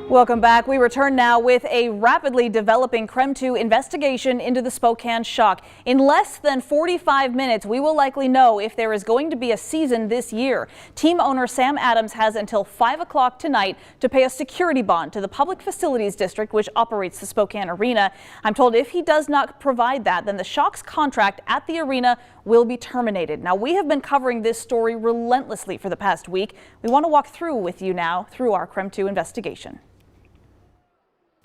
Welcome back. We return now with a rapidly developing CREM 2 investigation into the Spokane Shock. In less than 45 minutes, we will likely know if there is going to be a season this year. Team owner Sam Adams has until 5 o'clock tonight to pay a security bond to the Public Facilities District, which operates the Spokane Arena. I'm told if he does not provide that, then the Shock's contract at the arena will be terminated. Now, we have been covering this story relentlessly for the past week. We want to walk through with you now through our CREM 2 investigation.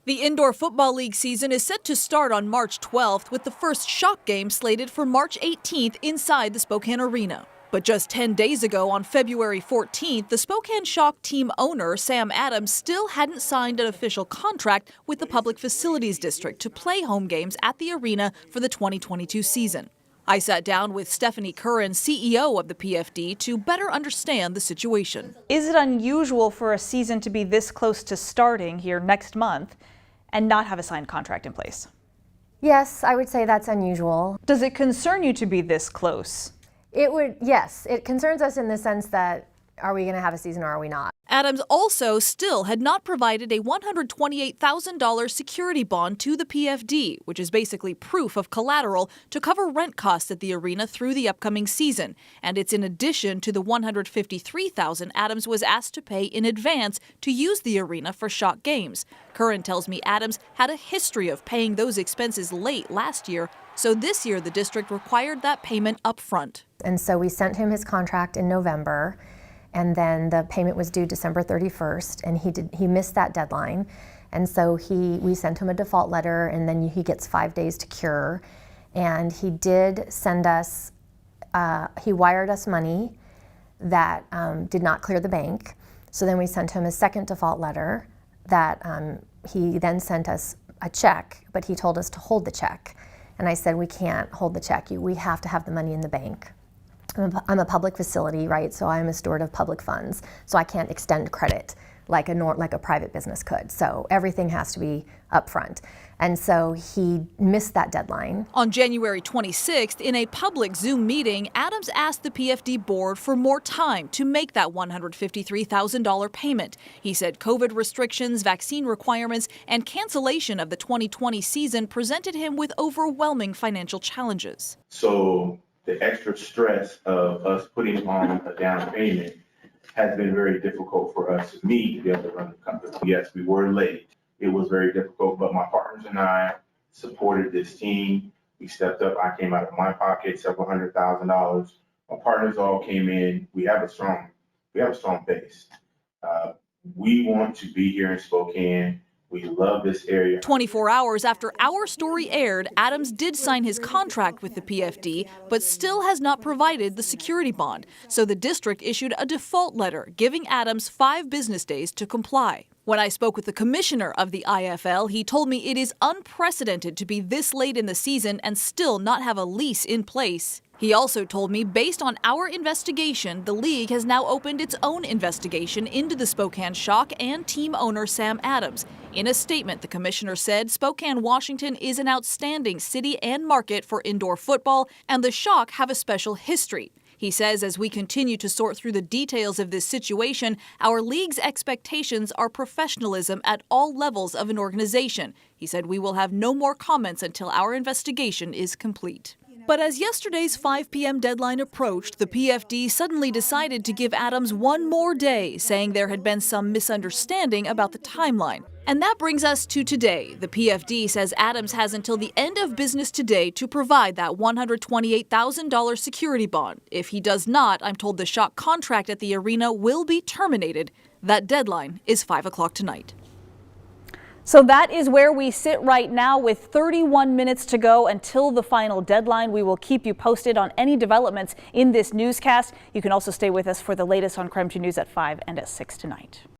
The Indoor Football League season is set to start on March 12th with the first Shock game slated for March 18th inside the Spokane Arena. But just 10 days ago on February 14th, the Spokane Shock team owner, Sam Adams, still hadn't signed an official contract with the Public Facilities District to play home games at the arena for the 2022 season. I sat down with Stephanie Curran, CEO of the PFD, to better understand the situation. Is it unusual for a season to be this close to starting here next month and not have a signed contract in place? Yes, I would say that's unusual. Does it concern you to be this close? It would, yes. It concerns us in the sense that, are we going to have a season or are we not? Adams also still had not provided a $128,000 security bond to the PFD, which is basically proof of collateral to cover rent costs at the arena through the upcoming season. And it's in addition to the $153,000 Adams was asked to pay in advance to use the arena for Shock games. Curran tells me Adams had a history of paying those expenses late last year, so this year the district required that payment up front. And so we sent him his contract in November. And then the payment was due December 31st, and he missed that deadline. And so we sent him a default letter, and then he gets 5 days to cure. And he did send us, he wired us money that did not clear the bank. So then we sent him a second default letter that he then sent us a check, but he told us to hold the check. And I said, we can't hold the check, we have to have the money in the bank. I'm a public facility, right? So I'm a steward of public funds. So I can't extend credit like a private business could. So everything has to be upfront. And so he missed that deadline. On January 26th, in a public Zoom meeting, Adams asked the PFD board for more time to make that $153,000 payment. He said COVID restrictions, vaccine requirements, and cancellation of the 2020 season presented him with overwhelming financial challenges. So the extra stress of us putting on a down payment has been very difficult for us, me, to be able to run the company. Yes, we were late. It was very difficult, but my partners and I supported this team. We stepped up. I came out of my pocket, several $100,000. My partners all came in. We have a strong base. We want to be here in Spokane. We love this area. 24 hours after our story aired, Adams did sign his contract with the PFD, but still has not provided the security bond. So the district issued a default letter giving Adams 5 business days to comply. When I spoke with the commissioner of the IFL, he told me it is unprecedented to be this late in the season and still not have a lease in place. He also told me, based on our investigation, the league has now opened its own investigation into the Spokane Shock and team owner Sam Adams. In a statement, the commissioner said Spokane, Washington is an outstanding city and market for indoor football, and the Shock have a special history. He says as we continue to sort through the details of this situation, our league's expectations are professionalism at all levels of an organization. He said we will have no more comments until our investigation is complete. But as yesterday's 5 p.m. deadline approached, the PFD suddenly decided to give Adams one more day, saying there had been some misunderstanding about the timeline. And that brings us to today. The PFD says Adams has until the end of business today to provide that $128,000 security bond. If he does not, I'm told the Shock contract at the arena will be terminated. That deadline is 5 o'clock tonight. So that is where we sit right now with 31 minutes to go until the final deadline. We will keep you posted on any developments in this newscast. You can also stay with us for the latest on CREM 2 News at 5 and at 6 tonight.